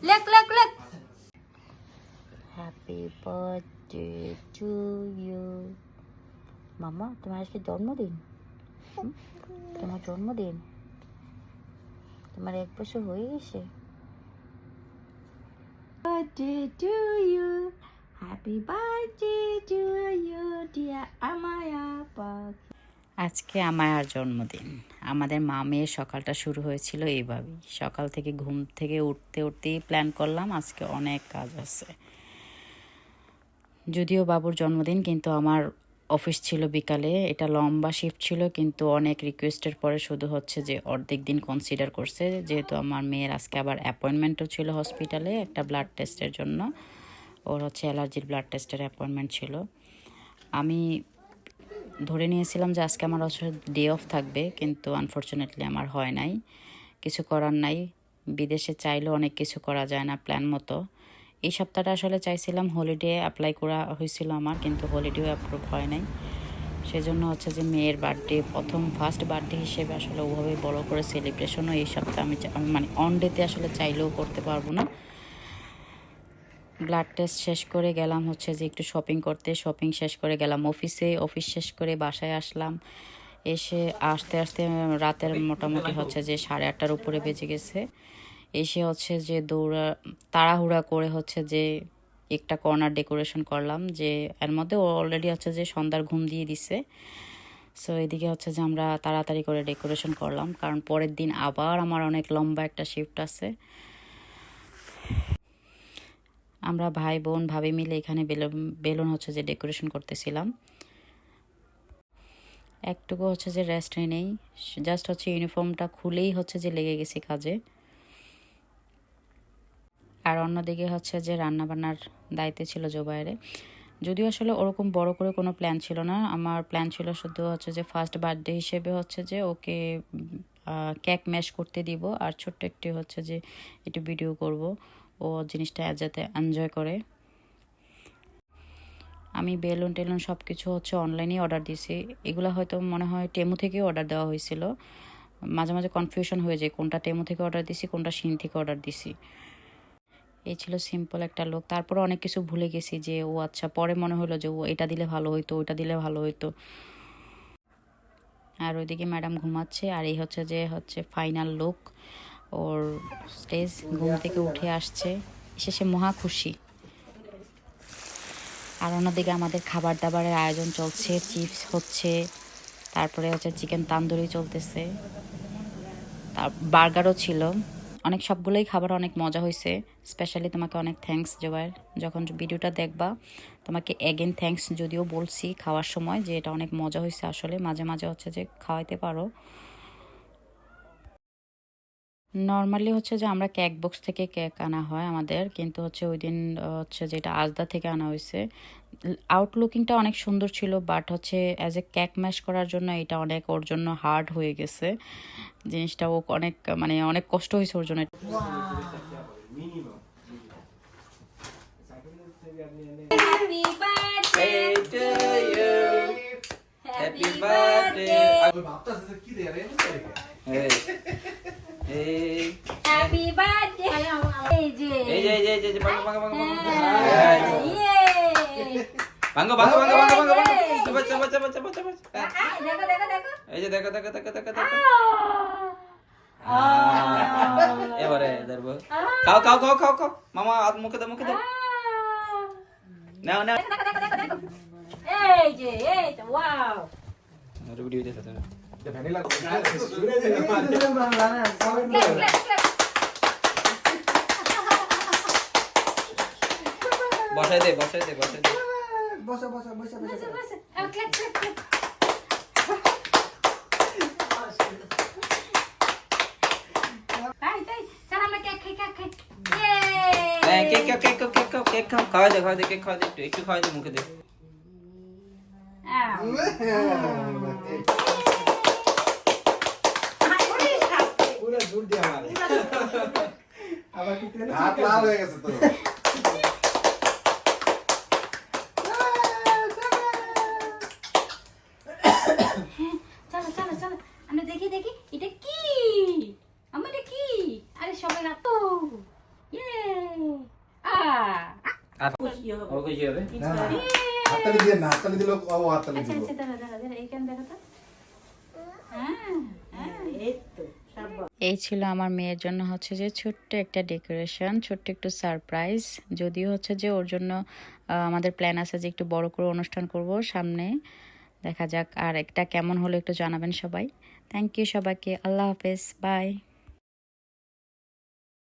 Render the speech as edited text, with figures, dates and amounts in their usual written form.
লেখ লেখ লেখ। Happy birthday to you. মামা, তোমার আজকে জন্মদিন? তোমার জন্মদিন? তোমার 1 বছর হয়ে গেছে? Birthday to you, happy birthday to you dear Amaya পাখি। আজকে আমার জন্মদিন। আমাদের মেয়ের সকালটা শুরু হয়েছিল এইভাবেই। সকাল থেকে ঘুম থেকে উঠতেই প্ল্যান করলাম আজকে অনেক কাজ আছে। যদিও বাবুর জন্মদিন, কিন্তু আমার অফিস ছিল বিকালে। এটা লম্বা শিফট ছিল, কিন্তু অনেক রিকোয়েস্টের পরে শুধু হচ্ছে যে অর্ধেক দিন কনসিডার করছে, যেহেতু আমার মেয়ের আজকে আবার অ্যাপয়েন্টমেন্টও ছিল হসপিটালে একটা ব্লাড টেস্টের জন্য। ওর হচ্ছে অ্যালার্জির ব্লাড টেস্টের অ্যাপয়েন্টমেন্ট ছিল। আমি ধরে নিয়েছিলাম যে আজকে আমার হচ্ছে ডে অফ থাকবে, কিন্তু আনফর্চুনেটলি আমার হয় নাই। কিছু করার নাই, বিদেশে চাইলেও অনেক কিছু করা যায় না প্ল্যান মতো। এই সপ্তাহটা আসলে চাইছিলাম হলিডে অ্যাপ্লাই করা হয়েছিল আমার, কিন্তু হলিডেও অ্যাপ্রুভ হয় নাই। সেজন্য হচ্ছে যে মেয়ের বার্থডে, ফার্স্ট বার্থডে হিসেবে আসলে ওভাবে বড় করে সেলিব্রেশনও এই সপ্তাহে আমি মানে অন ডেতে আসলে চাইলেও করতে পারবো না। ব্লাড টেস্ট শেষ করে গেলাম হচ্ছে যে একটু শপিং করতে। শপিং শেষ করে গেলাম অফিসে। অফিস শেষ করে বাসায় আসলাম। এসে আস্তে আস্তে রাতের মোটামুটি হচ্ছে যে 8:30টার উপরে বেজে গেছে। এসে হচ্ছে যে তাড়াহুড়া করে হচ্ছে যে একটা কর্নার ডেকোরেশন করলাম, যে এর মধ্যে ও অলরেডি হচ্ছে যে সন্ধ্যার ঘুম দিয়ে দিছে। সো এদিকে হচ্ছে যে আমরা তাড়াতাড়ি করে ডেকোরেশন করলাম, কারণ পরের দিন আবার আমার অনেক লম্বা একটা শিফট আছে। আমরা ভাই বোন ভাবি মিলে এখানে বেলুন হচ্ছে যে ডেকোরেশন করতেছিলাম। একটুকু হচ্ছে যে রেস্ট নেই, জাস্ট হচ্ছে ইউনিফর্মটা খুলেই হচ্ছে যে লেগে গেছি কাজে। আর অন্যদিকে হচ্ছে যে রান্নাবান্নার দায়িত্বে ছিল জোবাইরে। যদিও আসলে ওরকম বড় করে কোনো প্ল্যান ছিল না। আমার প্ল্যান ছিল শুধু হচ্ছে যে ফার্স্ট বার্থডে হিসেবে হচ্ছে যে ওকে কেক ম্যাশ করতে দিব, আর ছোট্ট একটি হচ্ছে যে একটু ভিডিও করব, ও জিনিসটা যাতে এনজয় করে। আমি বেলুন টেলুন সব কিছু হচ্ছে অনলাইনেই অর্ডার দিয়েছি। এগুলো হয়তো মনে হয় টেমু থেকে অর্ডার দেওয়া হয়েছিল। মাঝে মাঝে কনফিউশন হয়ে যায় কোনটা টেমু থেকে অর্ডার দিছি, কোনটা শিন থেকে অর্ডার দিছি। এই ছিল সিম্পল একটা লোক। তারপরে অনেক কিছু ভুলে গেছি, যে ও আচ্ছা পরে মনে হলো যে ও এটা দিলে ভালো হইতো, ওইটা দিলে ভালো হইতো। আর ওইদিকে ম্যাডাম ঘুমাচ্ছে, আর এই হচ্ছে ফাইনাল লুক। ওর স্টেজ ঘুম থেকে উঠে আসছে, সে মহা খুশি। আর অন্যদিকে আমাদের খাবার দাবারের আয়োজন চলছে, চিপস হচ্ছে, তারপরে হচ্ছে চিকেন তান্দুরি চলতেছে, তার বার্গারও ছিল। অনেক সবগুলোই খাবার অনেক মজা হয়েছে। স্পেশালি তোমাকে অনেক থ্যাঙ্কস জোবাইর, যখন ভিডিওটা দেখবা তোমাকে এগেন থ্যাঙ্কস যদিও বলছি খাওয়ার সময়, যে এটা অনেক মজা হয়েছে। আসলে মাঝে মাঝে হচ্ছে যে খাওয়াইতে পারো। নর্মালি হচ্ছে যে আমরা কেক বক্স থেকে কেক আনা হয় আমাদের, কিন্তু হচ্ছে ওই দিন হচ্ছে যেটা আজদা থেকে আনা হয়েছে। আউটলুকিংটা অনেক সুন্দর ছিল, বাট হচ্ছে অ্যাজ এ কেক ম্যাশ করার জন্য এটা অনেক ওর জন্য হার্ড হয়ে গেছে জিনিসটা। ও অনেক মানে অনেক কষ্ট হয়েছে ওর জন্য। Happy birthday to you, happy birthday. Happy birthday. এই যে ভাঙো ভাঙো ভাঙো ভাঙো ভাঙো বাচ্চা বাচ্চা বাচ্চা বাচ্চা বাচ্চা। দেখো দেখো দেখো, এই যে দেখো দেখো দেখো দেখো দেখো। এবারে ধরবো, খাও খাও খাও খাও খাও মামা, হাত মুখে দাও মুখে দাও। নাও নাও, এই যে এই তো ওয়াও। আর ভিডিও দেখো তো ভ্যানিলা বসাই দে বসাই দে বসাই দে, বসা বসা বসা বসা বসা। Clap clap clap. তাই তাই চল আমরা কেক খাই কেক খাই। হ্যাঁ cake cake cake cake cake খাও, খাওয়া দে খাওয়া দে, কেক খাওয়া দে, একটু খাওয়া দে মুখে দে। পুরো জোর দিয়ে মারে আবার কি তেল হাত লাল হয়ে গেছে তো। চলো চলো চলো আমরা দেখি দেখি এটা কি, আমার এটা কি। আরে সবাই রাখো, ইয়ে খুশি হবে হাততালি দিয়ে না, হাততালি দিলে ও হাততালি আচ্ছা দিব। আচ্ছা দাঁড়া দাঁড়া দাঁড়া এইখানে দেখা তো হ্যাঁ হ্যাঁ এই তো সাবাস এই ছিল আমার মেয়ের জন্য হচ্ছে যে ছোট্ট একটা ডেকোরেশন, ছোট্ট একটু সারপ্রাইজ। যদিও হচ্ছে যে ওর জন্য আমাদের প্ল্যান আছে যে একটু বড় করে অনুষ্ঠান করব সামনে। দেখা যাক আর একটা কেমন হলো একটু জানাবেন সবাই। থ্যাংক ইউ সবাইকে। আল্লাহ হাফেজ, বাই।